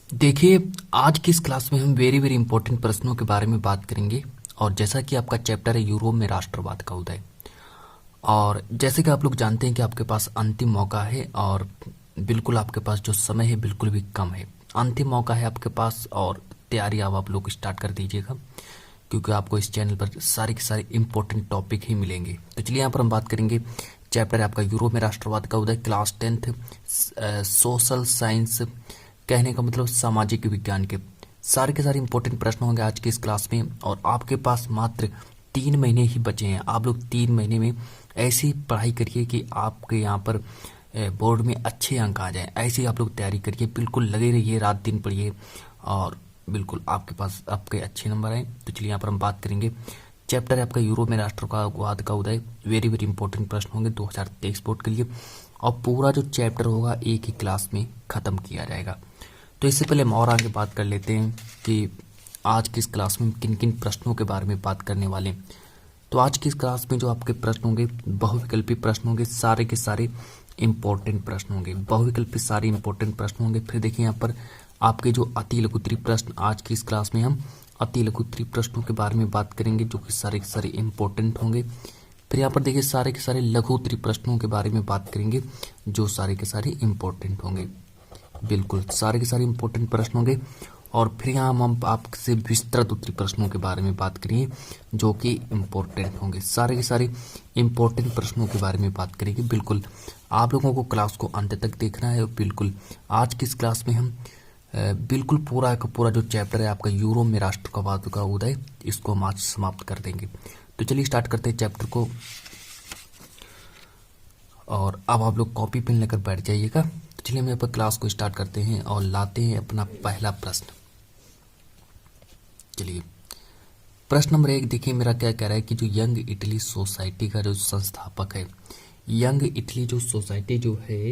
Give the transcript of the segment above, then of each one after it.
देखिए, आज की इस क्लास में हम वेरी वेरी इंपॉर्टेंट प्रश्नों के बारे में बात करेंगे। और जैसा कि आपका चैप्टर है यूरोप में राष्ट्रवाद का उदय, और जैसे कि आप लोग जानते हैं कि आपके पास अंतिम मौका है और बिल्कुल आपके पास जो समय है बिल्कुल भी कम है। अंतिम मौका है आपके पास और तैयारी अब आप लोग स्टार्ट कर दीजिएगा, क्योंकि आपको इस चैनल पर सारे के सारे इंपॉर्टेंट टॉपिक ही मिलेंगे। तो चलिए यहाँ पर हम बात करेंगे। चैप्टर है आपका यूरोप में राष्ट्रवाद का उदय, क्लास 10th, सोशल साइंस, कहने का मतलब सामाजिक विज्ञान के सारे के सारे इंपॉर्टेंट प्रश्न होंगे आज की इस क्लास में। और आपके पास मात्र 3 महीने ही बचे हैं। आप लोग 3 महीने में ऐसी पढ़ाई करिए कि आपके यहाँ पर बोर्ड में अच्छे अंक आ जाएं। ऐसी आप लोग तैयारी करिए, बिल्कुल लगे रहिए, रात दिन पढ़िए और बिल्कुल आपके पास आपके अच्छे नंबर आए। तो चलिए यहाँ पर हम बात करेंगे। चैप्टर है आपका यूरोप में राष्ट्रवाद का उदय। वेरी वेरी इंपॉर्टेंट प्रश्न होंगे 2023 बोर्ड के लिए, और पूरा जो चैप्टर होगा एक ही क्लास में खत्म किया जाएगा। तो इससे पहले हम और आगे बात कर लेते हैं कि आज की इस क्लास में किन किन प्रश्नों के बारे में बात करने वाले हैं। तो आज की इस क्लास में जो आपके प्रश्न होंगे बहुविकल्पी प्रश्न होंगे, सारे के सारे इंपॉर्टेंट प्रश्न होंगे, बहुविकल्पी सारे इंपॉर्टेंट प्रश्न होंगे। फिर देखिए यहाँ पर आपके जो अति लघुत्तरी प्रश्न, आज की इस क्लास में हम अति लघुत्तरी प्रश्नों के बारे में बात करेंगे जो कि सारे के सारे इंपॉर्टेंट होंगे। फिर यहाँ पर देखिए सारे के सारे लघुत्तरी प्रश्नों के बारे में बात करेंगे जो सारे के सारे इंपॉर्टेंट होंगे, बिल्कुल सारे के सारे इंपॉर्टेंट प्रश्न होंगे। और फिर यहाँ हम आपसे विस्तृत उत्तरी प्रश्नों के बारे में बात करेंगे जो कि इम्पोर्टेंट होंगे। सारे के सारे इम्पोर्टेंट प्रश्नों के बारे में बात करेंगे। बिल्कुल आप लोगों को क्लास को अंत तक देखना है। और बिल्कुल आज की इस क्लास में हम बिल्कुल पूरा का पूरा जो चैप्टर है आपका यूरोप में राष्ट्रवाद का उदय, इसको हम आज समाप्त कर देंगे। तो चलिए स्टार्ट करते हैं चैप्टर को। और अब आप लोग कॉपी पेन लेकर बैठ जाइएगा। तो चलिए हम यहाँ पर क्लास को स्टार्ट करते हैं और लाते हैं अपना पहला प्रश्न। चलिए प्रश्न नंबर 1 देखिए मेरा क्या कह रहा है कि जो यंग इटली सोसाइटी का जो संस्थापक है, यंग इटली जो सोसाइटी जो है,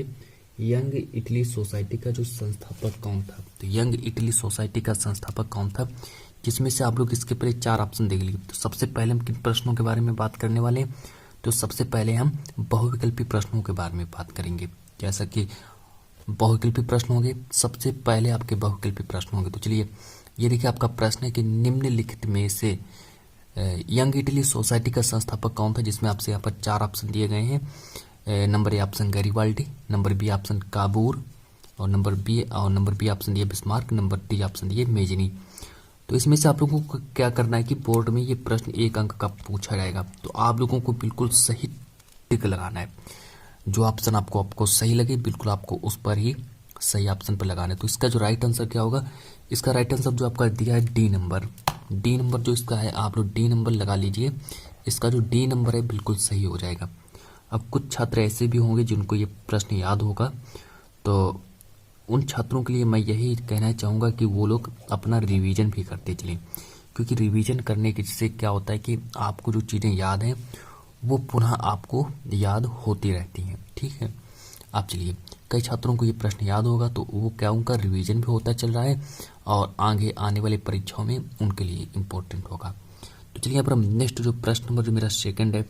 यंग इटली सोसाइटी का जो संस्थापक कौन था। तो यंग इटली सोसाइटी का संस्थापक कौन था, जिसमें से आप लोग इसके पहले 4 ऑप्शन देख लीजिए। तो सबसे पहले हम किन प्रश्नों के बारे में बात करने वाले हैं, तो सबसे पहले हम बहुविकल्पी प्रश्नों के बारे में बात करेंगे। जैसा कि बहुविकल्पी प्रश्न होंगे, सबसे पहले आपके बहुविकल्पी प्रश्न होंगे। तो चलिए ये देखिए आपका प्रश्न है कि निम्नलिखित में से यंग इटली सोसाइटी का संस्थापक कौन था, जिसमें आपसे यहाँ पर 4 ऑप्शन दिए गए हैं। Number A option Garibaldi, number B option Cavour, और नंबर बी ऑप्शन दिए बिस्मार्क, नंबर डी ऑप्शन दिए मेजनी। तो इसमें से आप लोगों को क्या करना है कि बोर्ड में ये प्रश्न 1 अंक का पूछा जाएगा, तो आप लोगों को बिल्कुल सही टिक लगाना है। जो ऑप्शन आपको सही लगे बिल्कुल आपको उस पर ही सही ऑप्शन पर लगाना है। तो इसका जो राइट आंसर क्या होगा, इसका राइट आंसर जो आपका दिया है डी नंबर जो इसका है, आप लोग डी नंबर लगा लीजिए। इसका जो डी नंबर है बिल्कुल सही हो जाएगा। अब कुछ छात्र ऐसे भी होंगे जिनको ये प्रश्न याद होगा, तो उन छात्रों के लिए मैं यही कहना चाहूँगा कि वो लोग अपना रिवीजन भी करते चलें, क्योंकि रिवीजन करने के से क्या होता है कि आपको जो चीज़ें याद हैं वो पुनः आपको याद होती रहती हैं। ठीक है, आप चलिए, कई छात्रों को ये प्रश्न याद होगा तो वो क्या उनका रिवीजन भी होता चल रहा है और आगे आने वाली परीक्षाओं में उनके लिए इम्पोर्टेंट होगा। तो चलिए यहाँ पर हम नेक्स्ट जो प्रश्न नंबर जो मेरा सेकंड है,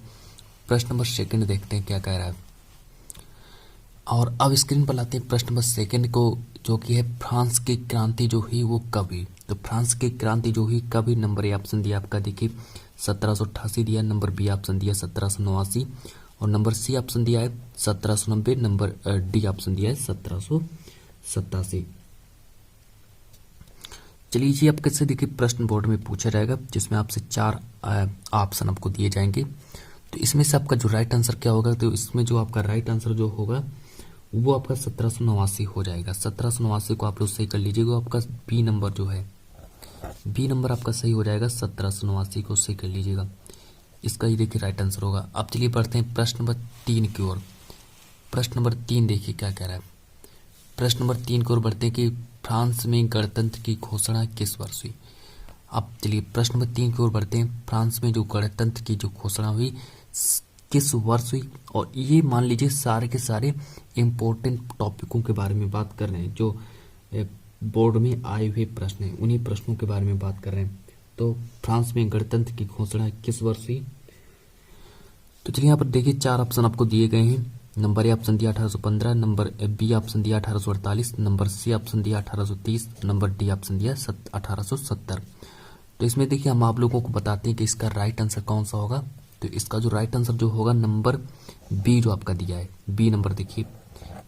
प्रश्न नंबर सेकंड देखते हैं क्या कह रहा है। और अब स्क्रीन पर लाते हैं प्रश्न नंबर सेकंड को, जो कि है फ्रांस की क्रांति जो हुई वो कब हुई। तो फ्रांस की क्रांति जो हुई कब हुई, नंबर ए ऑप्शन दिया आपका देखिए 1788 दिया, नंबर बी ऑप्शन दिया 1789, और नंबर सी ऑप्शन दिया है 1790, नंबर डी ऑप्शन दिया है 1787। चलिए जी, अब कैसे देखिए प्रश्न बोर्ड में पूछा जाएगा, जिसमें आपसे 4 ऑप्शन आपको दिए जाएंगे। तो इसमें से आपका जो राइट आंसर क्या होगा, तो इसमें जो आपका राइट आंसर जो होगा वो आपका 1789 हो जाएगा। 1789 को आप लोग सही कर लीजिएगा। आपका बी नंबर जो है, बी नंबर आपका सही हो जाएगा। 1789 को सही कर लीजिएगा, इसका ही देखिए राइट आंसर होगा। अब चलिए बढ़ते हैं प्रश्न नंबर 3 की ओर। प्रश्न नंबर 3 देखिए क्या कह रहा है। प्रश्न नंबर 3 की ओर बढ़ते हैं कि फ्रांस में गणतंत्र की घोषणा किस वर्ष हुई। अब चलिए प्रश्न नंबर 3 की ओर बढ़ते हैं। फ्रांस में जो गणतंत्र की जो घोषणा हुई किस वर्ष हुई, और ये मान लीजिए सारे के सारे इम्पोर्टेंट टॉपिकों के बारे में बात कर रहे हैं, जो बोर्ड में आए हुए प्रश्न हैं उन्हीं प्रश्नों के बारे में बात कर रहे हैं। तो फ्रांस में गणतंत्र की घोषणा किस वर्ष हुई। तो चलिए यहाँ पर देखिए 4 ऑप्शन आपको दिए गए हैं। नंबर ए ऑप्शन दिया 1815, नंबर बी ऑप्शन दिया 1848, नंबर सी ऑप्शन दिया 1830, नंबर डी ऑप्शन दिया 1870। तो इसमें देखिए हम आप लोगों को बताते हैं कि इसका राइट आंसर कौन सा होगा। तो इसका जो राइट आंसर जो होगा नंबर बी जो आपका दिया है, बी नंबर देखिए,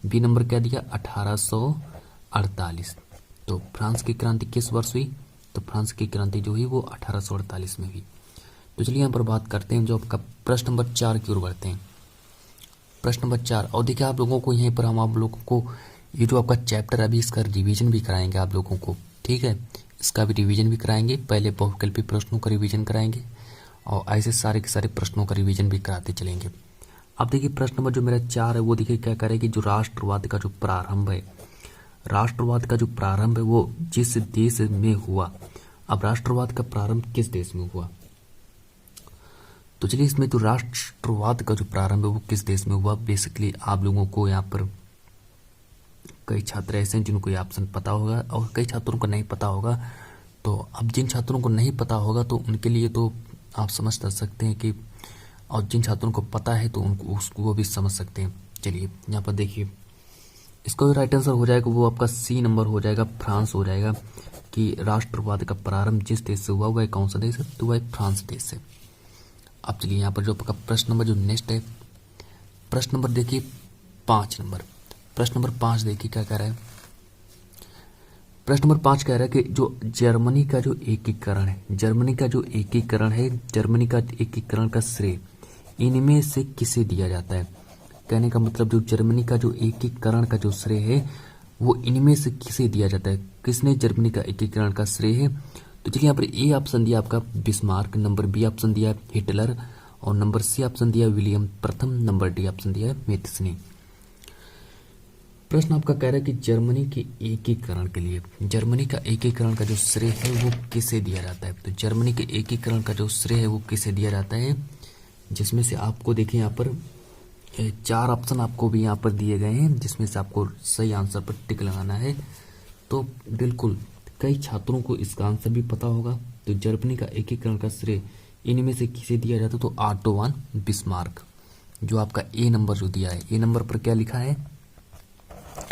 बी नंबर क्या दिया 1848। तो फ्रांस की क्रांति किस वर्ष हुई? तो फ्रांस की क्रांति जो हुई वो 1848 में हुई। तो चलिए यहाँ पर बात करते हैं जो आपका प्रश्न नंबर 4 की ओर बढ़ते हैं। प्रश्न नंबर 4, और देखिए आप लोगों को यहीं पर हम आप लोगों को ये जो आपका चैप्टर अभी इसका रिवीजन भी कराएंगे आप लोगों को, ठीक है, इसका भी रिवीजन भी कराएंगे। पहले बहुविकल्पी प्रश्नों का रिवीजन कराएंगे और ऐसे सारे के सारे प्रश्नों का रिवीजन भी कराते चलेंगे। अब देखिए प्रश्न नंबर जो मेरा 4 है वो देखिए क्या करेगी, जो राष्ट्रवाद का जो प्रारंभ है, राष्ट्रवाद का जो प्रारंभ है वो जिस देश में हुआ। अब राष्ट्रवाद का प्रारंभ किस देश में हुआ? तो चलिए इसमें जो राष्ट्रवाद का जो प्रारंभ है वो किस देश में हुआ, बेसिकली आप लोगों को यहाँ पर कई छात्र ऐसे हैं जिनको ये ऑप्शन पता होगा और कई छात्रों को नहीं पता होगा। तो अब जिन छात्रों को नहीं पता होगा तो उनके लिए तो आप समझ सकते हैं कि, और जिन छात्रों को पता है तो उनको उसको वो भी समझ सकते हैं। चलिए यहाँ पर देखिए इसका जो राइट आंसर हो जाएगा वो आपका सी नंबर हो जाएगा, फ्रांस हो जाएगा, कि राष्ट्रवाद का प्रारंभ जिस देश से हुआ वह कौन सा देश है? तो वह फ्रांस देश है। अब चलिए यहाँ पर जो आपका प्रश्न नंबर जो नेक्स्ट है, प्रश्न नंबर देखिए 5 नंबर, प्रश्न नंबर 5 देखिए क्या कह रहा है। प्रश्न नंबर 5 कह रहा है कि जो जर्मनी का जो एकीकरण है, जर्मनी का जो एकीकरण है, जर्मनी का एकीकरण का श्रेय इनमें से किसे दिया जाता है? कहने का मतलब जो जर्मनी का जो एकीकरण का जो श्रेय है वो इनमें से किसे दिया जाता है? किसने जर्मनी का एकीकरण का श्रेय है? तो चलिए यहाँ पर ए ऑप्शन दिया आपका बिस्मार्क, नंबर बी ऑप्शन दिया हिटलर, और नंबर सी ऑप्शन दिया विलियम प्रथम, नंबर डी ऑप्शन दिया है मेटिसनी। प्रश्न आपका कह रहा है कि जर्मनी के एकीकरण के लिए, जर्मनी का एकीकरण का जो श्रेय है वो किसे दिया जाता है? तो जर्मनी के एकीकरण का जो श्रेय है वो किसे दिया जाता है? जिसमें से आपको देखिए यहाँ पर 4 ऑप्शन आपको भी यहाँ पर दिए गए हैं, जिसमें से आपको सही आंसर पर टिक लगाना है। तो बिल्कुल कई छात्रों को इसका आंसर भी पता होगा। तो जर्मनी का एकीकरण का श्रेय इनमें से किसे दिया जाता है? तो ऑटो वन बिस्मार्क, जो आपका ए नंबर जो दिया है, ए नंबर पर क्या लिखा है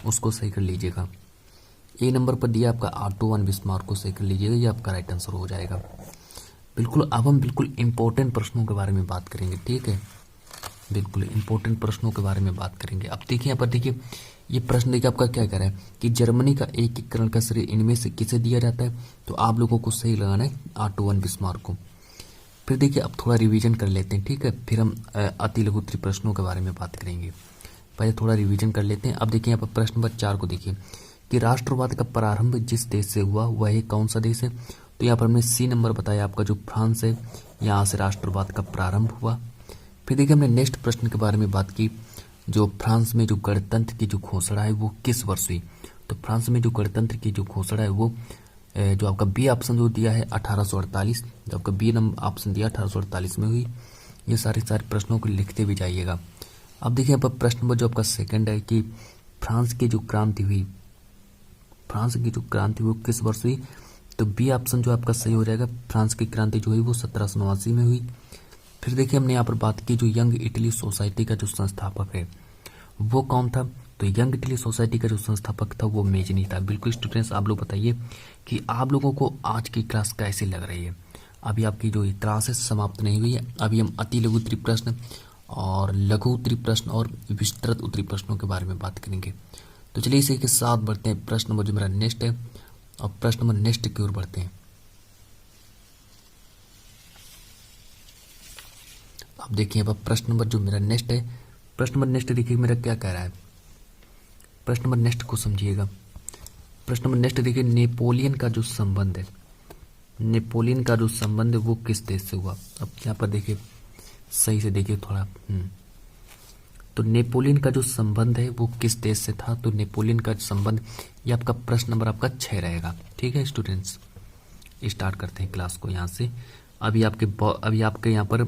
उसको सही कर लीजिएगा। ए नंबर पर दिया आपका ऑटो वन बिस्मार्क को सही कर लीजिएगा, ये आपका राइट आंसर हो जाएगा। बिल्कुल अब हम बिल्कुल इंपॉर्टेंट प्रश्नों के बारे में बात करेंगे, ठीक है, बिल्कुल इंपॉर्टेंट प्रश्नों के बारे में बात करेंगे। अब देखिए यहाँ पर देखिए ये प्रश्न देखिए आपका क्या कह रहा है कि जर्मनी का एकीकरण का श्रेय इनमें से किसे दिया जाता है? तो आप लोगों को सही लगाना है ऑटो वन बिस्मार्क को। फिर देखिए अब थोड़ा रिवीजन कर लेते हैं, ठीक है, फिर हम अति लघु उत्तरीय प्रश्नों के बारे में बात करेंगे। पहले थोड़ा रिवीजन कर लेते हैं। अब देखिए यहाँ पर प्रश्न नंबर 4 को देखिए कि राष्ट्रवाद का प्रारंभ जिस देश से हुआ वह कौन सा देश है? तो यहाँ पर हमने सी नंबर बताया आपका जो फ्रांस है, यहाँ से राष्ट्रवाद का प्रारंभ हुआ। फिर देखिए हमने नेक्स्ट प्रश्न के बारे में बात की, जो फ्रांस में जो गणतंत्र की जो घोषणा है वो किस वर्ष हुई? तो फ्रांस में जो गणतंत्र की जो घोषणा है वो जो आपका बी ऑप्शन जो दिया है 1848, जो आपका बी नंबर ऑप्शन दिया 1848 में हुई। ये सारे प्रश्नों को लिखते भी जाइएगा। अब देखिए यहाँ पर प्रश्न नंबर जो आपका सेकंड है कि फ्रांस की जो क्रांति हुई, फ्रांस की जो क्रांति वो किस वर्ष हुई? तो बी ऑप्शन जो आपका सही हो जाएगा, फ्रांस की क्रांति जो हुई वो 1789 में हुई। फिर देखिए हमने यहाँ पर बात की जो यंग इटली सोसाइटी का जो संस्थापक है वो कौन था? तो यंग इटली सोसाइटी का जो संस्थापक था वो मेजनी था। बिल्कुल स्टूडेंट्स आप लोग बताइए कि आप लोगों को आज की क्लास कैसी लग रही है? अभी आपकी जो क्लास है समाप्त नहीं हुई है, अभी हम अति लघु उत्तरीय प्रश्न और लघु उत्तरीय प्रश्न और विस्तृत उत्तरीय प्रश्नों के बारे में बात करेंगे। तो चलिए इसी के साथ बढ़ते हैं प्रश्न नंबर जो मेरा नेक्स्ट है, और प्रश्न नंबर नेक्स्ट की ओर बढ़ते हैं। अब देखिए अब प्रश्न नंबर जो मेरा नेक्स्ट है, प्रश्न नंबर नेक्स्ट देखिए मेरा क्या कह रहा है, प्रश्न नंबर नेक्स्ट को समझिएगा। प्रश्न नंबर नेक्स्ट देखिए नेपोलियन का जो संबंध है, नेपोलियन का जो संबंध है वो किस देश से हुआ? अब यहाँ पर देखिए सही से देखिए थोड़ा, तो नेपोलियन का जो संबंध है वो किस देश से था? तो नेपोलियन का संबंध, ये आपका प्रश्न नंबर आपका 6 रहेगा, ठीक है स्टूडेंट्स। स्टार्ट करते हैं क्लास को यहाँ से। अभी आपके यहाँ पर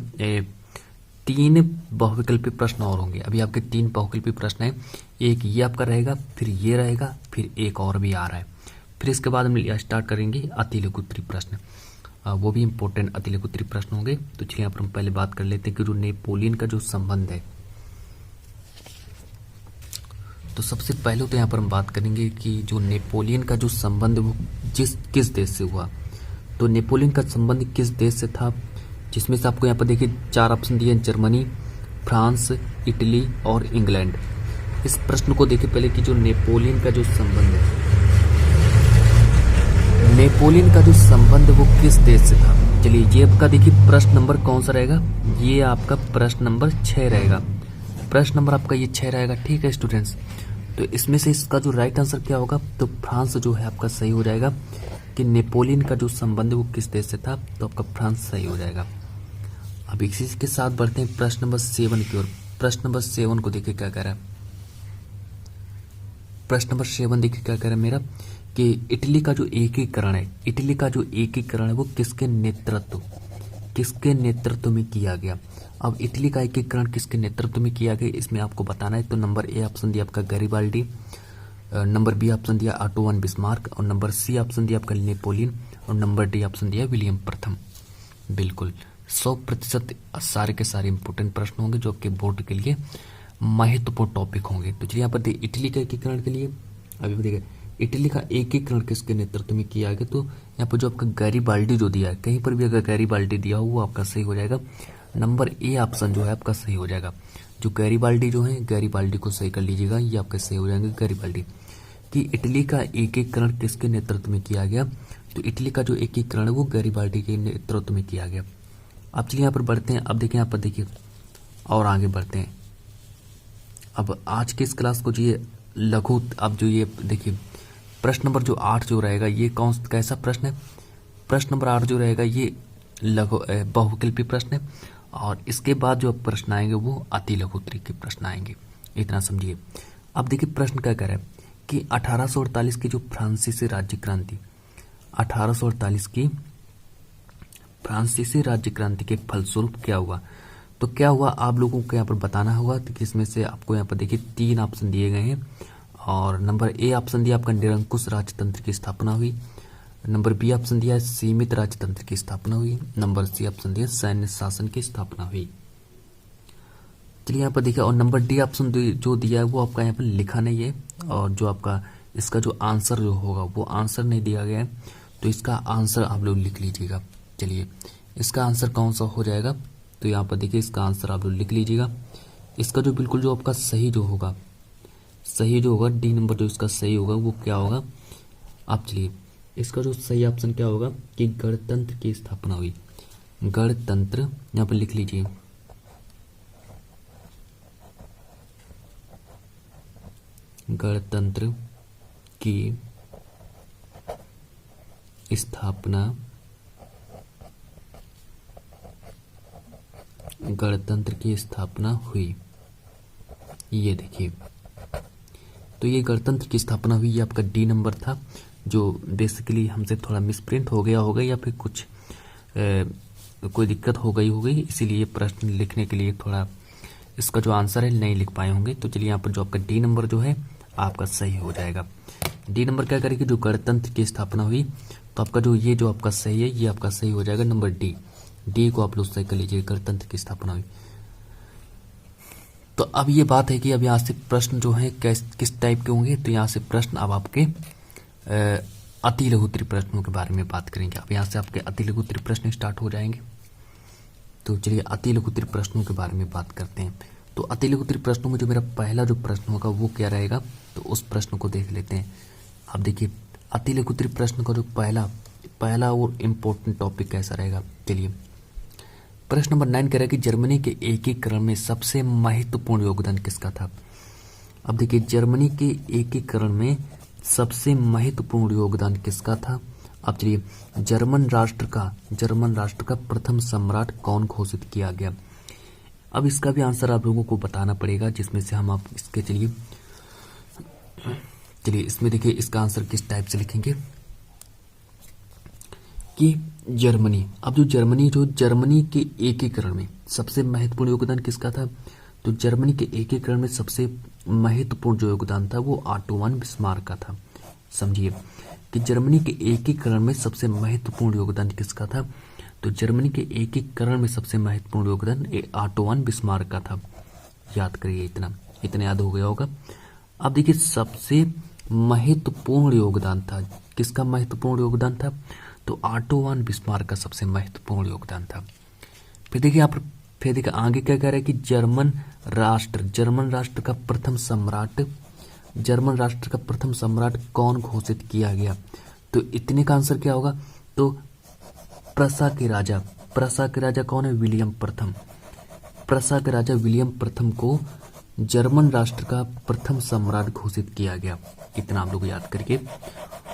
3 बहुविकल्पी प्रश्न और होंगे। अभी आपके 3 बहुविकल्पी प्रश्न हैं, एक ये आपका रहेगा, फिर ये रहेगा, फिर एक और भी आ रहा है। फिर इसके बाद हम स्टार्ट करेंगे अति लघु उत्तरीय प्रश्न, वो भी इंपॉर्टेंट अति लघु उत्तरीय प्रश्न होंगे। तो चलिए यहाँ पर हम पहले बात कर लेते हैं कि जो नेपोलियन का जो संबंध है, तो सबसे पहले तो यहाँ पर हम बात करेंगे कि जो नेपोलियन का जो संबंध वो किस देश से हुआ। तो नेपोलियन का संबंध किस देश से था, जिसमें से आपको यहाँ पर देखिए 4 ऑप्शन दिए हैं, जर्मनी, फ्रांस, इटली और इंग्लैंड। इस प्रश्न को देखिए पहले कि जो नेपोलियन का जो संबंध है, नेपोलियन का जो संबंध वो किस देश से था। चलिए ये आपका देखिए प्रश्न नंबर कौन सा रहेगा, ये आपका प्रश्न नंबर 6 रहेगा। प्रश्न नंबर आपका ये 6 रहेगा, ठीक है स्टूडेंट्स। तो इसमें से इसका जो राइट आंसर क्या होगा, तो फ्रांस जो है आपका सही हो जाएगा कि नेपोलियन का जो संबंध वो किस देश से था, तो आपका फ्रांस सही हो जाएगा। अब इसी के साथ बढ़ते हैं प्रश्न नंबर 7 की ओर। प्रश्न नंबर 7 को देखिए क्या कह रहा है। प्रश्न नंबर 7 देखिए क्या कह रहा है मेरा कि इटली का जो एकीकरण है, इटली का जो एकीकरण है वो किसके नेतृत्व में किया गया। अब इटली का एकीकरण किसके नेतृत्व में किया गया, इसमें आपको बताना है। तो नंबर ए ऑप्शन दिया आपका गैरिबाल्डी, नंबर बी ऑप्शन दिया ऑटो वन बिस्मार्क, और नंबर सी ऑप्शन दिया आपका नेपोलियन, और नंबर डी ऑप्शन दिया विलियम प्रथम। बिल्कुल 100% सारे के सारे इंपोर्टेंट प्रश्न होंगे जो आपके बोर्ड के लिए महत्वपूर्ण टॉपिक होंगे। तो चलिए यहाँ पर देखिए इटली का एकीकरण के लिए अभी देखिए इटली का एकीकरण किसके नेतृत्व में किया गया। तो यहाँ पर जो आपका गैरिबाल्डी जो दिया है, कहीं पर भी अगर गैरिबाल्डी दिया हो वो आपका सही हो जाएगा। नंबर ए ऑप्शन जो है आपका सही हो जाएगा। जो गैरिबाल्डी जो है, गैरिबाल्डी को सही कर लीजिएगा, ये आपका सही हो जाएंगे गैरिबाल्डी। कि इटली का एकीकरण किसके नेतृत्व में किया गया, तो इटली का जो एकीकरण है वो गैरिबाल्डी के नेतृत्व में किया गया। अब चलिए यहाँ पर बढ़ते हैं। अब देखिए यहाँ पर देखिए और आगे बढ़ते हैं। अब आज के इस क्लास को जो ये लघु, अब जो ये देखिए प्रश्न नंबर जो 8 जो रहेगा ये कैसा प्रश्न है। प्रश्न नंबर 8 जो रहेगा ये लघु बहुविकल्पी प्रश्न है, और इसके बाद जो प्रश्न आएंगे वो अति लघु उत्तरीय के प्रश्न आएंगे, इतना समझिए। अब देखिए प्रश्न क्या कह रहा है कि 1848 की जो फ्रांसीसी राज्य क्रांति, 1848 की फ्रांसीसी राज्य क्रांति के फलस्वरूप क्या हुआ। तो क्या हुआ आप लोगों को यहाँ पर बताना होगा। तो इसमें से आपको यहाँ पर देखिए 3 ऑप्शन दिए गए हैं, और नंबर ए ऑप्शन दिया आपका निरंकुश राजतंत्र की स्थापना हुई, नंबर बी ऑप्शन दिया सीमित राजतंत्र की स्थापना हुई, नंबर सी ऑप्शन दिया सैन्य शासन की स्थापना हुई। चलिए यहाँ पर देखिए, और नंबर डी ऑप्शन जो दिया है वो आपका यहाँ पर लिखा नहीं है, और जो आपका इसका जो आंसर जो होगा वो आंसर नहीं दिया गया है, तो इसका आंसर आप लोग लिख लीजिएगा। चलिए इसका आंसर कौन सा हो जाएगा, तो यहाँ पर देखिए इसका आंसर आप लोग लिख लीजिएगा। इसका जो बिल्कुल जो आपका सही जो होगा डी नंबर जो इसका सही होगा वो क्या होगा। आप चलिए इसका जो सही ऑप्शन क्या होगा कि गणतंत्र की स्थापना हुई। गणतंत्र यहाँ पर लिख लीजिए, गणतंत्र की स्थापना, गणतंत्र की स्थापना हुई। ये देखिए, तो ये गणतंत्र की स्थापना हुई, ये आपका डी नंबर था, जो बेसिकली हमसे थोड़ा मिसप्रिंट हो गया होगा, या फिर कुछ कोई दिक्कत हो गई होगी, इसीलिए प्रश्न लिखने के लिए थोड़ा इसका जो आंसर है नहीं लिख पाए होंगे। तो चलिए यहाँ पर जो आपका डी नंबर जो है आपका सही हो जाएगा। डी नंबर क्या करेगी, जो गणतंत्र की स्थापना हुई, तो आपका जो ये जो आपका सही है ये आपका सही हो जाएगा नंबर डी को आप लोग सही कर लीजिए, गणतंत्र की स्थापना हुई। तो अब ये बात है कि अब यहाँ से प्रश्न जो है किस टाइप के होंगे, तो यहाँ से प्रश्न अब आपके अति लघु उत्तरीय प्रश्नों के बारे में बात करेंगे। अब यहाँ से आपके अति लघु उत्तरीय प्रश्न स्टार्ट हो जाएंगे। तो चलिए अति लघु उत्तरीय प्रश्नों के बारे में बात करते हैं। तो अति लघु उत्तरीय प्रश्नों में जो मेरा पहला जो प्रश्न होगा वो क्या रहेगा, तो उस प्रश्न को देख लेते हैं। अब देखिए अति लघु उत्तरीय प्रश्न का जो पहला और इम्पोर्टेंट टॉपिक कैसा रहेगा। चलिए प्रश्न नंबर 9 कह रहा है कि जर्मनी के एकीकरण में सबसे महत्वपूर्ण योगदान किसका था। अब देखिए जर्मनी के एकीकरण में सबसे महत्वपूर्ण योगदान किसका था। अब चलिए जर्मन राष्ट्र का प्रथम सम्राट कौन घोषित किया गया। अब इसका भी आंसर आप लोगों को बताना पड़ेगा, जिसमें से हम आप इसके चलिए इसमें देखिए इसका आंसर किस टाइप से लिखेंगे कि जर्मनी। अब जो जर्मनी के एकीकरण में सबसे महत्वपूर्ण योगदान किसका था, तो जर्मनी के एकीकरण में सबसे महत्वपूर्ण जो योगदान था वो ऑटो वन बिस्मार्क का था। समझिए कि जर्मनी के एकीकरण में सबसे महत्वपूर्ण योगदान किसका था, तो जर्मनी के एकीकरण में सबसे महत्वपूर्ण योगदान ऑटो वन बिस्मार्क का था। याद करिए, इतना याद हो गया होगा। अब देखिए सबसे महत्वपूर्ण योगदान था, किसका महत्वपूर्ण योगदान था? तो ऑटो वन बिस्मार्क का सबसे महत्वपूर्ण योगदान था। फिर देखिए यहाँ पर, फिर देखिए आगे क्या कह रहा है कि जर्मन राष्ट्र का प्रथम सम्राट, जर्मन राष्ट्र का प्रथम सम्राट कौन घोषित किया गया? तो इतने का आंसर क्या होगा? तो प्रसा के राजा, प्रसा के राजा कौन है? विलियम प्रथम। प्रसा के राजा विलियम प्रथम को जर्मन राष्ट्र का प्रथम सम्राट घोषित किया गया। इतना आप लोग याद करके,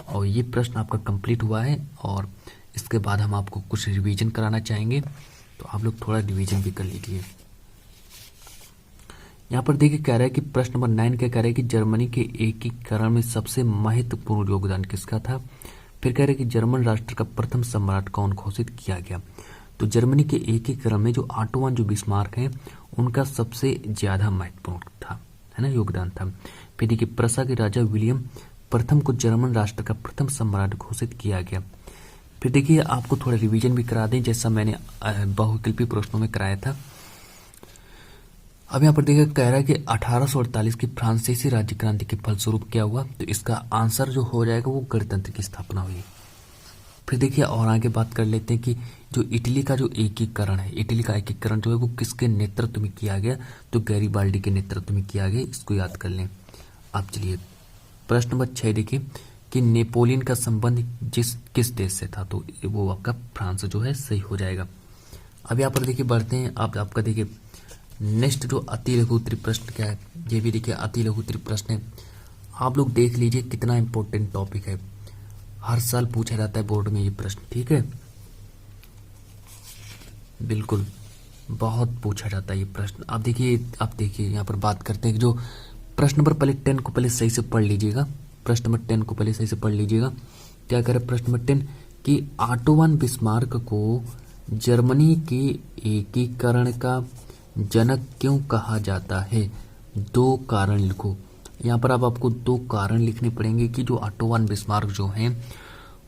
और ये प्रश्न आपका कंप्लीट हुआ है। और इसके बाद हम आपको कुछ रिवीजन कराना चाहेंगे, तो आप लोग थोड़ा रिवीजन भी कर लीजिए। यहाँ पर देखिए कह रहा है कि प्रश्न नंबर 9 क्या कह रहा है कि जर्मनी के एकीकरण में सबसे महत्वपूर्ण योगदान किसका था? फिर कह रहे हैं कि जर्मन राष्ट्र का प्रथम सम्राट कौन घोषित किया गया? तो जर्मनी के एकीकरण में जो ऑटो वन जो बिस्मार्क हैं उनका सबसे ज्यादा महत्वपूर्ण था, है ना, योगदान था। फिर देखिए प्रसा के राजा विलियम प्रथम को जर्मन राष्ट्र का प्रथम सम्राट घोषित किया गया। फिर देखिए आपको थोड़ा रिवीजन भी करा दें, जैसा मैंने बहुविकल्पी प्रश्नों में कराया था। अब यहाँ पर देखिए कह रहा है कि 1848 की फ्रांसीसी राज्य क्रांति के फलस्वरूप क्या हुआ? तो इसका आंसर जो हो जाएगा वो गणतंत्र की स्थापना हुई। फिर देखिए और आगे बात कर लेते हैं कि जो इटली का जो एकीकरण है, इटली का एकीकरण जो है वो किसके नेतृत्व में किया गया? तो गैरीबाल्डी के नेतृत्व में किया गया। इसको याद कर लें। अब चलिए प्रश्न नंबर 6 देखिए कि नेपोलियन का संबंध किस देश से था? तो वो आपका फ्रांस जो है सही हो जाएगा। अब यहाँ पर देखिए बढ़ते हैं, आपका देखिए नेक्स्ट जो अति लघु उत्तरी प्रश्न क्या है, ये भी देखिए अति लघु उत्तरी प्रश्न है। आप लोग देख लीजिए कितना इंपॉर्टेंट टॉपिक है, हर साल पूछा जाता है बोर्ड में ये प्रश्न, ठीक है, बिल्कुल बहुत पूछा जाता है ये प्रश्न। आप देखिए यहाँ पर बात करते हैं कि जो प्रश्न नंबर पहले 10 को पहले सही से पढ़ लीजिएगा, प्रश्न नंबर 10 को पहले सही से पढ़ लीजिएगा। क्या करे प्रश्न नंबर 10 कि ऑटो वन बिस्मार्क को जर्मनी के एकीकरण का जनक क्यों कहा जाता है? 2 कारण लिखो। यहाँ पर अब आपको 2 कारण लिखने पड़ेंगे कि जो ऑटो वन बिस्मार्क जो हैं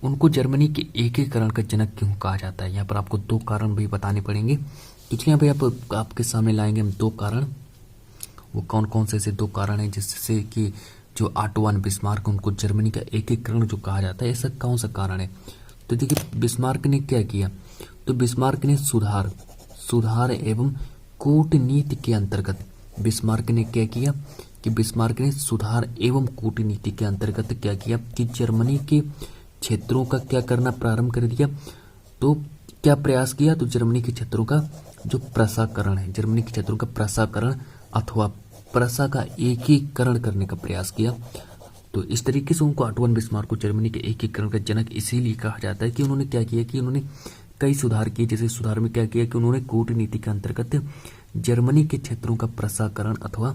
उनको जर्मनी के एकीकरण का जनक क्यों कहा जाता है। यहाँ पर आपको 2 कारण भी बताने पड़ेंगे, क्योंकि यहाँ पे आपके सामने लाएंगे हम 2 कारण। वो कौन कौन से ऐसे 2 कारण हैं जिससे कि जो ऑटो वन बिस्मार्क उनको जर्मनी का एकीकरण जो कहा जाता है, ऐसा कौन सा कारण है? तो देखिए बिस्मार्क ने क्या किया? तो बिस्मार्क ने सुधार एवं कूटनीति के अंतर्गत, बिस्मार्क ने क्या किया कि बिस्मार्क ने सुधार एवं कूटनीति के अंतर्गत क्या किया कि जर्मनी के क्षेत्रों का क्या करना प्रारंभ कर दिया? तो क्या प्रयास किया? तो जर्मनी के क्षेत्रों का जो प्रसाकरण है, जर्मनी के क्षेत्रों का प्रसाकरण अथवा प्रसा का एकीकरण करने का प्रयास किया। तो इस तरीके से उनको ऑटो वन बिस्मार्क को जर्मनी के एकीकरण का जनक इसीलिए कहा जाता है कि उन्होंने क्या किया कि उन्होंने कई सुधार किए। जैसे सुधार में क्या किया कि उन्होंने कूटनीति के अंतर्गत जर्मनी के क्षेत्रों का प्रसाकरण अथवा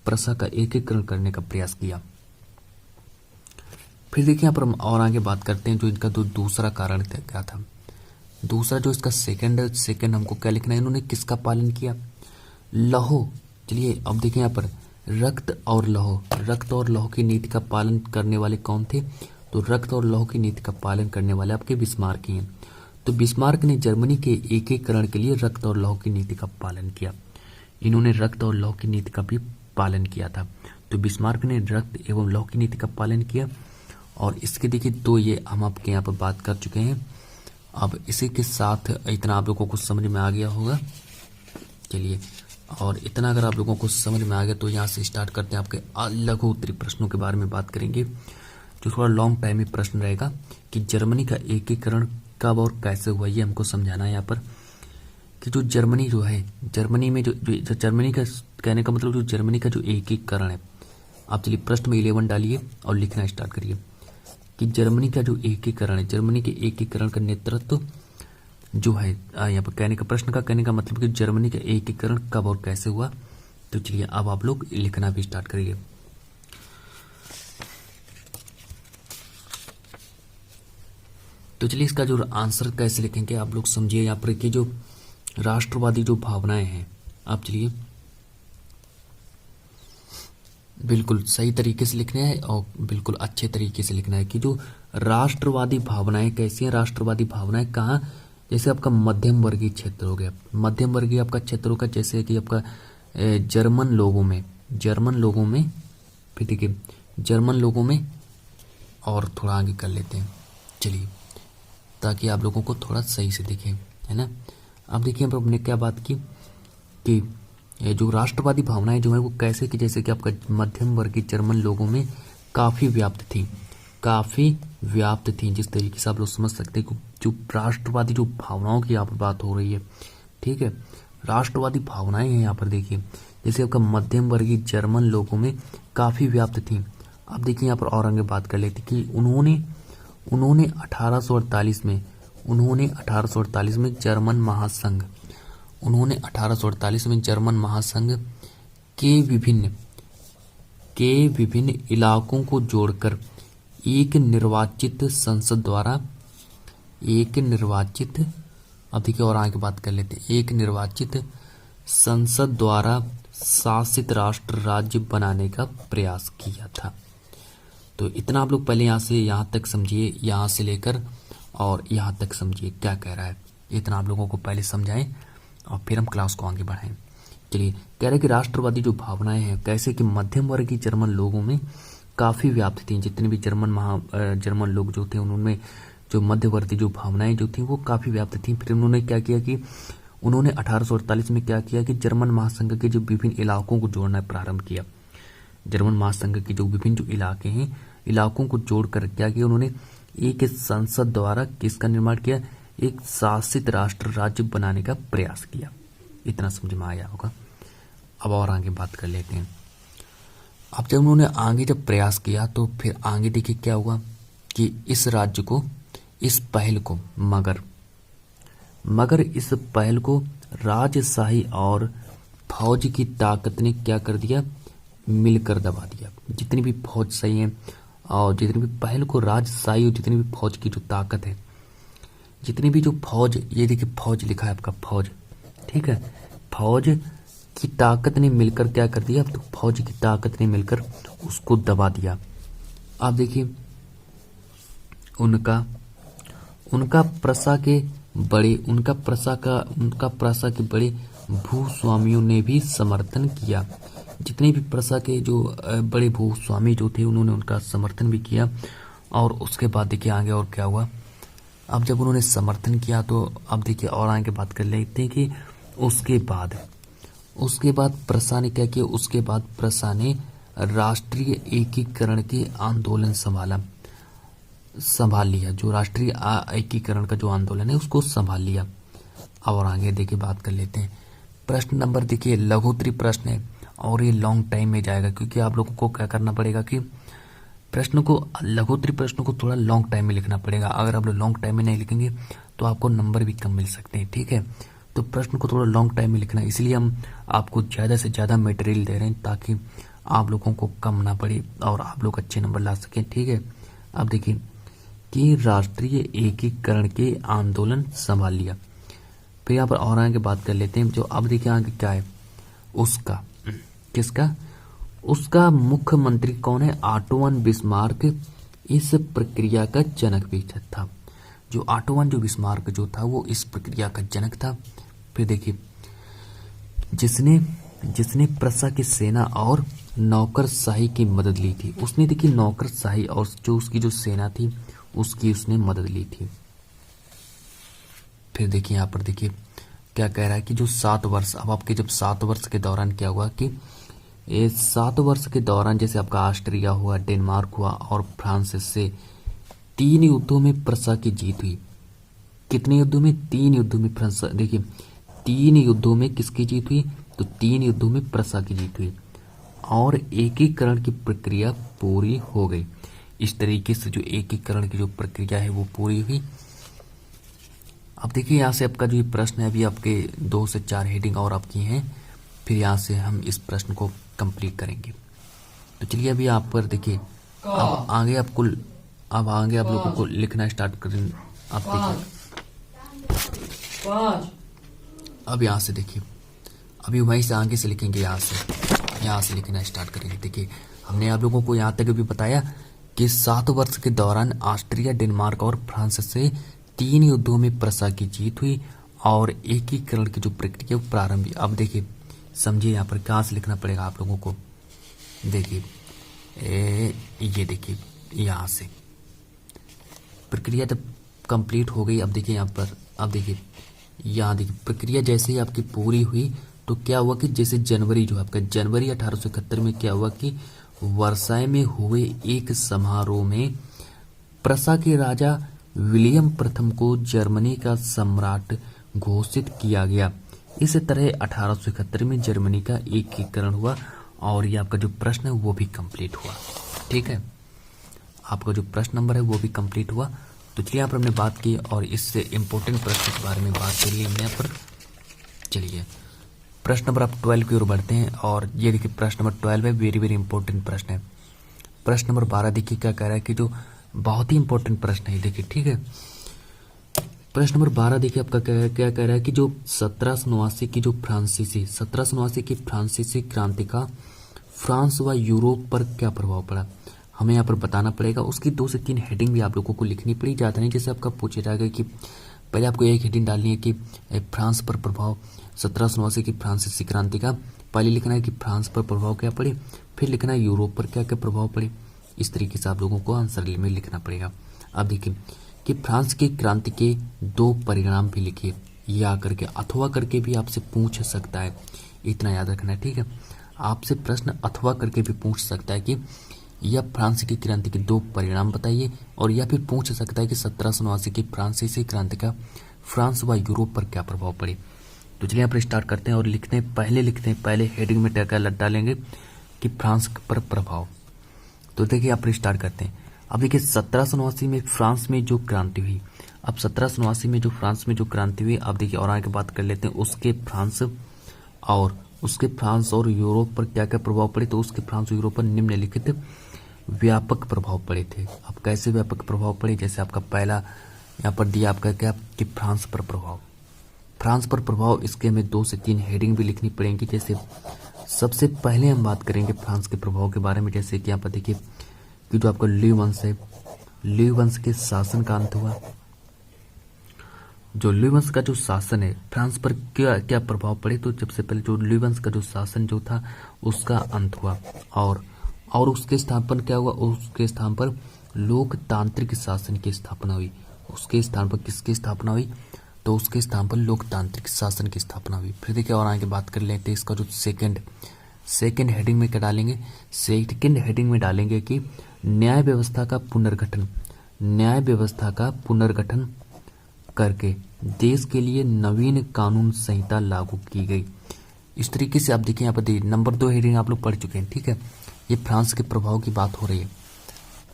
प्रसा का एकीकरण करने का प्रयास किया। फिर देखिए यहाँ पर हम और आगे बात करते हैं जो इनका जो दूसरा कारण क्या था। दूसरा जो इसका सेकंड हमको क्या लिखना है? इन्होंने किसका पालन किया? लौह। चलिए अब देखिए यहाँ पर रक्त और लौह की नीति का पालन करने वाले कौन थे? तो रक्त और लौह की नीति का पालन करने वाले आपके बिस्मार्क ही हैं। तो बिस्मार्क ने जर्मनी के एकीकरण के लिए रक्त और लौह की नीति का पालन किया। इन्होंने रक्त और लौह की नीति का भी पालन किया था। तो बिस्मार्क ने रक्त एवं लौह की नीति का पालन किया। और इसके देखिए 2 ये हम आपके यहाँ पर बात कर चुके हैं। अब इसी के साथ इतना आप लोगों को समझ में आ गया होगा। चलिए, और इतना अगर आप लोगों को समझ में आ गया तो यहाँ से स्टार्ट करते हैं। आपके लघु उत्तरी प्रश्नों के बारे में बात करेंगे, जो थोड़ा लॉन्ग टाइम में प्रश्न रहेगा कि जर्मनी का एकीकरण कब और कैसे हुआ, ये हमको समझाना है यहाँ पर। कि जो जर्मनी जो है, जर्मनी में जो जर्मनी का कहने का मतलब जो जर्मनी का जो एकीकरण है, आप चलिए प्रश्न में 11 डालिए और लिखना स्टार्ट करिए कि जर्मनी का जो एकीकरण है, जर्मनी के एकीकरण का नेतृत्व जो है, यहाँ पर कहने का प्रश्न का कहने का मतलब कि जर्मनी का एकीकरण कब और कैसे हुआ। तो चलिए अब आप लोग लिखना भी स्टार्ट करिए। तो चलिए इसका जो आंसर कैसे लिखेंगे आप लोग समझिए। यहाँ पर कि जो राष्ट्रवादी जो भावनाएं हैं, आप चलिए बिल्कुल सही तरीके से लिखना है और बिल्कुल अच्छे तरीके से लिखना है कि जो राष्ट्रवादी भावनाएं कैसी हैं। राष्ट्रवादी भावनाएं कहाँ? जैसे आपका मध्यम वर्गीय क्षेत्र हो गया, मध्यम वर्गीय आपका क्षेत्र होगा, जैसे कि आपका जर्मन लोगों में फिर देखिए जर्मन लोगों में, और थोड़ा आगे कर लेते हैं चलिए, ताकि आप लोगों को थोड़ा सही से दिखे, है ना। अब देखिए हम हमने क्या बात की कि ये जो राष्ट्रवादी भावनाएं जो है वो कैसे कि जैसे कि आपका मध्यम वर्गीय जर्मन लोगों में काफ़ी व्याप्त थी, जिस तरीके से आप लोग समझ सकते हैं कि जो राष्ट्रवादी जो भावनाओं की यहाँ पर बात हो रही है, ठीक है, राष्ट्रवादी भावनाएं हैं यहाँ पर देखिए, जैसे आपका मध्यम वर्गीय जर्मन लोगों में काफ़ी व्याप्त थी। अब देखिए यहाँ पर और आगे बात कर लेते कि उन्होंने 1848 में जर्मन महासंघ के विभिन्न इलाकों को जोड़कर एक निर्वाचित अब देखिए और आगे बात कर लेते हैं, एक निर्वाचित संसद द्वारा शासित राष्ट्र राज्य बनाने का प्रयास किया था। तो इतना आप लोग पहले यहाँ से यहाँ तक समझिए, यहाँ से लेकर और यहाँ तक समझिए क्या कह रहा है, इतना आप लोगों को पहले समझाएं और फिर हम क्लास को आगे बढ़ाएं। चलिए कह रहे हैं कि राष्ट्रवादी जो भावनाएं हैं कैसे कि मध्यम वर्गीय जर्मन लोगों में काफ़ी व्याप्त थी, जितने भी जर्मन लोग जो थे उनमें जो मध्यवर्ती जो भावनाएं जो थी वो काफ़ी व्याप्त थी। फिर उन्होंने क्या किया कि उन्होंने 1848 में क्या किया कि जर्मन महासंघ के जो विभिन्न इलाकों को जोड़ना प्रारंभ किया। जर्मन महासंघ के जो विभिन्न जो इलाके हैं, इलाकों को जोड़कर क्या किया उन्होंने, एक संसद द्वारा किसका निर्माण किया, एक शासित राष्ट्र राज्य बनाने का प्रयास किया। इतना समझ में आया होगा। अब और आगे बात कर लेते हैं। अब जब उन्होंने आगे जब प्रयास किया तो फिर आगे देखिए क्या हुआ कि इस राज्य को, इस पहल को मगर इस पहल को राजशाही और फौज की ताकत ने क्या कर दिया, मिलकर दबा दिया। जितनी भी फौज सही है और जितनी भी पहल को राजशाही और जितनी भी फौज की जो ताकत है, जितनी भी जो फौज, ये देखिए फौज लिखा है आपका फौज, ठीक है, फौज की ताकत ने मिलकर क्या कर दिया, तो फौज की ताकत ने मिलकर उसको दबा दिया। आप देखिए उनका प्रसा के बड़े भूस्वामियों ने भी समर्थन किया। जितने भी प्रसा के जो बड़े भूस्वामी जो थे उन्होंने उनका समर्थन भी किया। और उसके बाद देखिए आगे और क्या हुआ। अब जब उन्होंने समर्थन किया तो अब देखिए और आगे बात कर लेते हैं कि उसके बाद प्रसा ने क्या किया, उसके बाद प्रसा ने राष्ट्रीय एकीकरण के आंदोलन संभाल लिया। जो राष्ट्रीय एकीकरण का जो आंदोलन है उसको संभाल लिया। और आगे देखिए बात कर लेते हैं। प्रश्न नंबर देखिए लघुत्तरी प्रश्न है और ये लॉन्ग टाइम में जाएगा, क्योंकि आप लोगों को क्या करना पड़ेगा कि लघुत्तरी प्रश्न को थोड़ा लॉन्ग टाइम में लिखना पड़ेगा। अगर आप लोग लॉन्ग टाइम में नहीं लिखेंगे तो आपको नंबर भी कम मिल सकते हैं, ठीक है। तो प्रश्न को थोड़ा लॉन्ग टाइम में लिखना है, इसलिए हम आपको ज़्यादा से ज़्यादा मटेरियल दे रहे हैं ताकि आप लोगों को कम ना पड़े और आप लोग अच्छे नंबर ला सकें, ठीक है। अब देखिए कि राष्ट्रीय एकीकरण के आंदोलन संभाल लिया। फिर यहाँ पर और आगे बात कर लेते हैं। जो अब देखिए आगे क्या है, उसका मुख्यमंत्री कौन है, ऑटोवन बिस्मार्क इस प्रक्रिया का जनक भी था। जो ऑटोवन जो बिस्मार्क जो था वो इस प्रक्रिया का जनक था। फिर देखिए जिसने प्रसा की सेना और नौकरशाही की मदद ली थी, उसने देखिए नौकरशाही और जो उसकी जो सेना थी उसकी उसने मदद ली थी। फिर देखिए यहाँ पर देखिए क्या कह रहा है कि जो 7 वर्ष, अब आपके जब 7 वर्ष के दौरान क्या हुआ कि ये 7 वर्ष के दौरान जैसे आपका ऑस्ट्रिया हुआ, डेनमार्क हुआ और फ्रांस से 3 युद्धों में प्रसा की जीत हुई। कितने युद्धों में, 3 युद्धों में फ्रांस, देखिए 3 युद्धों में किसकी जीत हुई, तो 3 युद्धों में प्रसा की जीत हुई और एकीकरण की प्रक्रिया पूरी हो गई। इस तरीके से जो एकीकरण की जो प्रक्रिया है वो पूरी हुई। अब देखिए यहाँ से आपका जो ये प्रश्न है अभी आपके 2 से 4 हेडिंग और आपकी हैं, फिर यहाँ से हम इस प्रश्न को कंप्लीट करेंगे। तो चलिए अभी आप पर देखिए अब आगे आप लोगों को लिखना स्टार्ट करें। आप देखिए अब यहाँ से देखिए अभी वहीं से आगे से लिखेंगे, यहाँ से लिखना स्टार्ट करेंगे। देखिए हमने आप लोगों को यहाँ तक भी बताया कि 7 वर्ष के दौरान ऑस्ट्रिया, डेनमार्क और फ्रांस से 3 युद्धों में प्रसा की जीत हुई और एकीकरण की जो प्रक्रिया प्रारंभ। अब देखिए समझिए यहाँ पर कहाँ से लिखना पड़ेगा आप लोगों को। देखिए ये देखिए यहाँ से प्रक्रिया जब कंप्लीट हो गई, अब देखिए यहाँ पर, अब देखिए यहाँ देखिए प्रक्रिया जैसे ही आपकी पूरी हुई तो क्या हुआ कि जैसे जनवरी जो आपका जनवरी 1871 में क्या हुआ कि वर्साय में हुए एक समारोह में प्रसा के राजा विलियम प्रथम को जर्मनी का सम्राट घोषित किया गया। इस तरह 1871 में जर्मनी का एकीकरण हुआ और ये आपका जो प्रश्न है वो भी कंप्लीट हुआ। ठीक है, आपका जो प्रश्न नंबर है वो भी कंप्लीट हुआ। तो चलिए यहाँ पर हमने बात की और इससे इम्पोर्टेंट प्रश्न के बारे में बात करिए हमने यहाँ पर। चलिए प्रश्न नंबर आप 12 की ओर बढ़ते हैं और ये देखिए प्रश्न नंबर 12 है, वेरी वेरी इंपॉर्टेंट प्रश्न है। प्रश्न नंबर 12 देखिए क्या कह रहा है कि जो बहुत ही इंपॉर्टेंट प्रश्न है देखिए। ठीक है, प्रश्न नंबर 12 देखिए आपका क्या कह रहा है कि जो 1789 की जो फ्रांसीसी क्रांति का फ्रांस व यूरोप पर क्या प्रभाव पड़ा, हमें यहाँ पर बताना पड़ेगा। उसकी 2 से 3 हेडिंग भी आप लोगों को लिखनी पड़ी, ज़्यादा नहीं। जैसे आपका पूछा जाएगा कि पहले आपको एक हेडिंग डालनी है कि फ्रांस पर प्रभाव 1789 की फ्रांसीसी क्रांति का, पहले लिखना है कि फ्रांस पर प्रभाव क्या पड़े, फिर लिखना है यूरोप पर क्या क्या प्रभाव पड़े। इस तरीके से आप लोगों को आंसर में लिखना पड़ेगा। अब देखिए कि फ्रांस की क्रांति के 2 परिणाम भी लिखिए, या करके अथवा करके भी आपसे पूछ सकता है, इतना याद रखना है। ठीक है, आपसे प्रश्न अथवा करके भी पूछ सकता है कि यह फ्रांस की क्रांति के 2 परिणाम बताइए, और यह फिर पूछ सकता है कि 1789 की फ्रांसीसी क्रांति का फ्रांस व यूरोप पर क्या प्रभाव पड़े। तो चलिए यहाँ पर स्टार्ट करते हैं और लिखते हैं, पहले हेडिंग में क्या डालेंगे कि फ्रांस पर प्रभाव। तो देखिए यहाँ पर स्टार्ट करते हैं। अब देखिए 1789 में फ्रांस में जो क्रांति हुई, अब 1789 में जो फ्रांस में जो क्रांति हुई, अब देखिए और आगे बात कर लेते हैं उसके फ्रांस और यूरोप पर क्या क्या प्रभाव पड़े। तो उसके फ्रांस और यूरोप पर निम्नलिखित व्यापक प्रभाव पड़े थे। अब कैसे व्यापक प्रभाव पड़े, जैसे आपका पहला यहाँ पर दिया आपका क्या कि फ्रांस पर प्रभाव, इसके हमें 2 से 3 हेडिंग भी लिखनी पड़ेंगी। जैसे सबसे पहले हम बात करेंगे फ्रांस के प्रभाव के बारे में, जैसे कि यहाँ पर देखिए कि जो आपका ल्यूई वंश है, ल्यूई वंश के शासन का अंत हुआ। जो ल्यूई वंश का जो शासन है फ्रांस पर क्या क्या प्रभाव पड़े, तो सबसे पहले जो ल्यूई वंश का जो शासन जो था उसका अंत हुआ, और उसके स्थान पर क्या हुआ, उसके स्थान पर लोकतांत्रिक शासन की स्थापना हुई। उसके स्थान पर किसकी स्थापना हुई, तो उसके स्थान पर लोकतांत्रिक शासन की स्थापना हुई। फिर देखिए और आगे बात कर लेते हैं इसका जो सेकंड हेडिंग में क्या डालेंगे, सेकंड हेडिंग में डालेंगे कि न्याय व्यवस्था का पुनर्गठन करके देश के लिए नवीन कानून संहिता लागू की गई। इस तरीके से आप देखिए यहाँ पर देखिए नंबर 2 हेडिंग आप लोग पढ़ चुके हैं। ठीक है, ये फ्रांस के प्रभाव की बात हो रही है।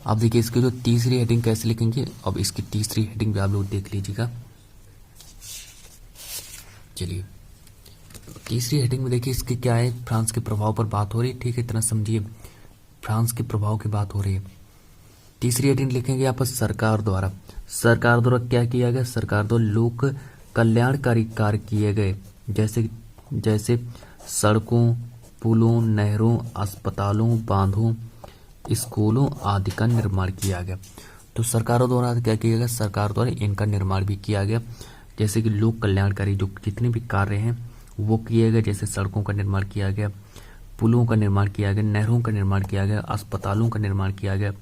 अब देखिए इसकी जो तीसरी हेडिंग कैसे लिखेंगे, अब इसकी तीसरी हेडिंग भी आप लोग देख लीजिएगा। चलिए तीसरी हेडिंग में देखिए इसके क्या है, फ्रांस के प्रभाव पर बात हो रही है। ठीक है, इतना समझिए, फ्रांस के प्रभाव की बात हो रही है। तीसरी हेडिंग लिखेंगे यहाँ पर सरकार द्वारा क्या किया गया, सरकार द्वारा लोक कल्याणकारी कार्य किए गए, जैसे सड़कों, पुलों, नहरों, अस्पतालों, बांधों, स्कूलों आदि का निर्माण किया गया। तो सरकारों द्वारा क्या किया गया, सरकार द्वारा इनका निर्माण भी किया गया। जैसे कि लोक कल्याणकारी जो जितने भी कार्य हैं वो किए गए, जैसे सड़कों का निर्माण किया गया, पुलों का निर्माण किया गया, नहरों का निर्माण किया गया, अस्पतालों का निर्माण किया गया,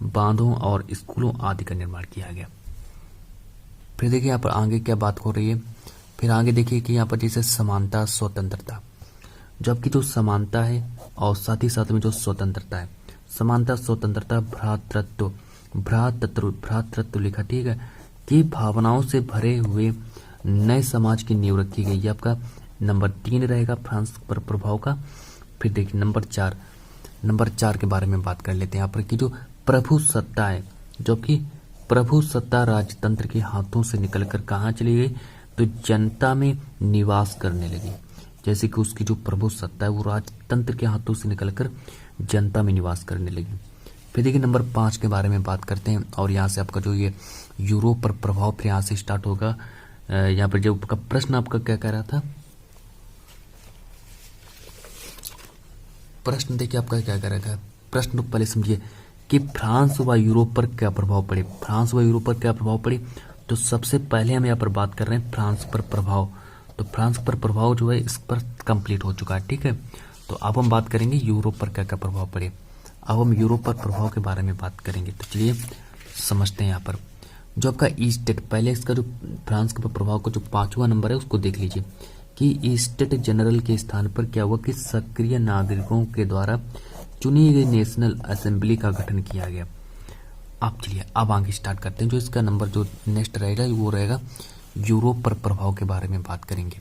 बांधों और स्कूलों आदि का निर्माण किया गया। फिर देखिए यहाँ पर आगे क्या बात हो रही है, फिर आगे देखिए कि यहाँ पर जैसे समानता, स्वतंत्रता, जबकि जो समानता है और साथ ही साथ में जो स्वतंत्रता है, समानता, स्वतंत्रता, भ्रातृत्व लिखा। ठीक है, कि भावनाओं से भरे हुए नए समाज की नींव रखी गई। ये आपका नंबर 3 रहेगा फ्रांस पर प्रभाव का। फिर देखिए नंबर 4 के बारे में बात कर लेते हैं यहाँ पर कि जो प्रभु सत्ता है, जबकि प्रभु सत्ता राजतंत्र के हाथों से निकलकर कहाँ चली गई, तो जनता में निवास करने लगी। जैसे कि उसकी जो प्रभु सत्ता है वो राजतंत्र के हाथों से निकलकर जनता में निवास करने लगी। फिर देखिए नंबर 5 के बारे में बात करते हैं और यहाँ से आपका जो ये यूरोप पर प्रभाव फिर यहाँ से स्टार्ट होगा। यहाँ पर जो प्रश्न आपका क्या कह रहा था, प्रश्न देखिए आपका क्या कह रहा था, प्रश्न पहले समझिए कि फ्रांस व यूरोप पर क्या प्रभाव पड़े, फ्रांस व यूरोप पर क्या प्रभाव पड़े। तो सबसे पहले हम यहाँ पर बात कर रहे हैं फ्रांस पर प्रभाव। तो फ्रांस पर प्रभाव जो है इस पर कंप्लीट हो चुका है। ठीक है, तो अब हम बात करेंगे यूरोप पर क्या क्या प्रभाव पड़े। अब हम यूरोप पर प्रभाव के बारे में बात करेंगे। तो चलिए समझते हैं यहाँ पर जो आपका ईस्टेट, पहले इसका जो फ्रांस के प्रभाव का जो 5वां नंबर है उसको देख लीजिए कि ईस्टेट जनरल के स्थान पर क्या हुआ कि सक्रिय नागरिकों के द्वारा चुनी गई नेशनल असेंबली का गठन किया गया। अब चलिए अब आगे स्टार्ट करते हैं। जो इसका नंबर जो नेक्स्ट रहेगा वो रहेगा यूरोप पर प्रभाव के बारे में बात करेंगे।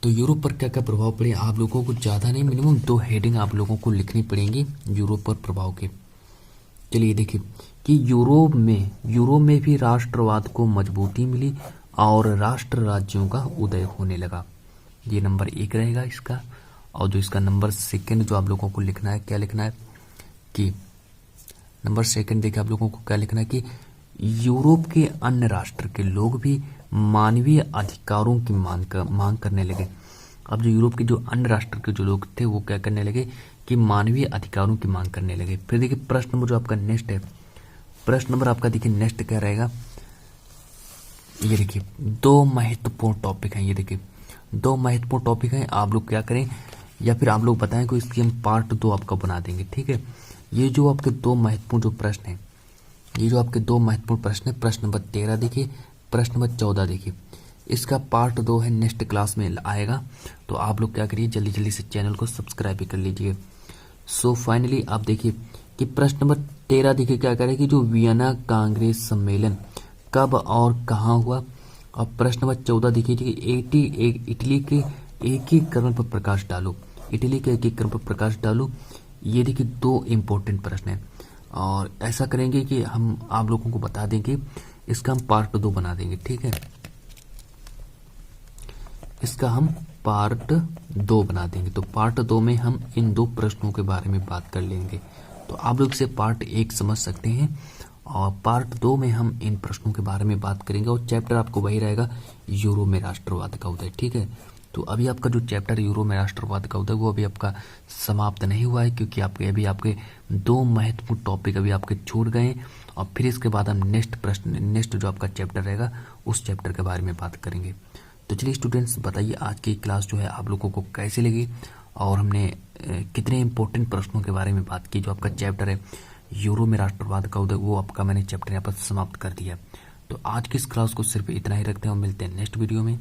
तो यूरोप पर क्या क्या प्रभाव पड़े आप लोगों को, ज़्यादा नहीं मिनिमम 2 हेडिंग आप लोगों को लिखनी पड़ेंगी यूरोप पर प्रभाव के। चलिए देखिए कि यूरोप में भी राष्ट्रवाद को मजबूती मिली और राष्ट्र राज्यों का उदय होने लगा। ये नंबर 1 रहेगा इसका। और जो इसका नंबर 2 जो आप लोगों को लिखना है, क्या लिखना है कि नंबर 2 देखिए आप लोगों को क्या लिखना है कि यूरोप के अन्य राष्ट्र के लोग भी मानवीय अधिकारों की मांग करने लगे। अब जो यूरोप के जो अन्य राष्ट्र के जो लोग थे वो क्या करने लगे कि मानवीय अधिकारों की मांग करने लगे। फिर देखिए प्रश्न नंबर जो आपका नेक्स्ट है, प्रश्न नंबर आपका देखिए नेक्स्ट क्या रहेगा। ये देखिए 2 महत्वपूर्ण टॉपिक हैं। ये देखिए 2 महत्वपूर्ण टॉपिक हैं। आप लोग क्या करें या फिर आप लोग बताएं कि इसकी हम पार्ट 2 आपका बना देंगे, ठीक है। ये जो आपके 2 महत्वपूर्ण जो प्रश्न हैं, ये जो आपके 2 महत्वपूर्ण प्रश्न है, प्रश्न नंबर 13 देखिए, प्रश्न नंबर 14 देखिए, इसका पार्ट 2 है, नेक्स्ट क्लास में आएगा। तो आप लोग क्या करिए जल्दी जल्दी से चैनल को सब्सक्राइब भी कर लीजिए। सो फाइनली आप देखिए कि प्रश्न नंबर 13 देखिए क्या करें कि जो वियना कांग्रेस सम्मेलन कब और कहाँ हुआ। अब प्रश्न नंबर 14 देखिए कि इटली के एकीकरण पर प्रकाश डालो, इटली के एकीकरण पर प्रकाश डालो। ये देखिए 2 इम्पोर्टेंट प्रश्न हैं और ऐसा करेंगे कि हम आप लोगों को बता देंगे, इसका हम पार्ट 2 बना देंगे, ठीक है। इसका हम पार्ट 2 बना देंगे। तो पार्ट 2 में हम इन 2 प्रश्नों के बारे में बात कर लेंगे। तो आप लोग इसे पार्ट 1 समझ सकते हैं और पार्ट 2 में हम इन प्रश्नों के बारे में बात करेंगे और चैप्टर आपको वही रहेगा यूरो में राष्ट्रवाद का उदय, ठीक है। तो अभी आपका जो चैप्टर यूरो में राष्ट्रवाद का उदय वो अभी आपका समाप्त नहीं हुआ है क्योंकि आपके 2 महत्वपूर्ण टॉपिक अभी आपके छूट गए हैं और फिर इसके बाद हम नेक्स्ट जो आपका चैप्टर रहेगा उस चैप्टर के बारे में बात करेंगे। तो चलिए स्टूडेंट्स बताइए आज की क्लास जो है आप लोगों को कैसी लगी और हमने कितने इंपॉर्टेंट प्रश्नों के बारे में बात की। जो आपका चैप्टर है यूरो में राष्ट्रवाद का उदय वो आपका मैंने चैप्टर यहाँ पर समाप्त कर दिया। तो आज की इस क्लास को सिर्फ इतना ही रखते हैं और मिलते हैं नेक्स्ट वीडियो में।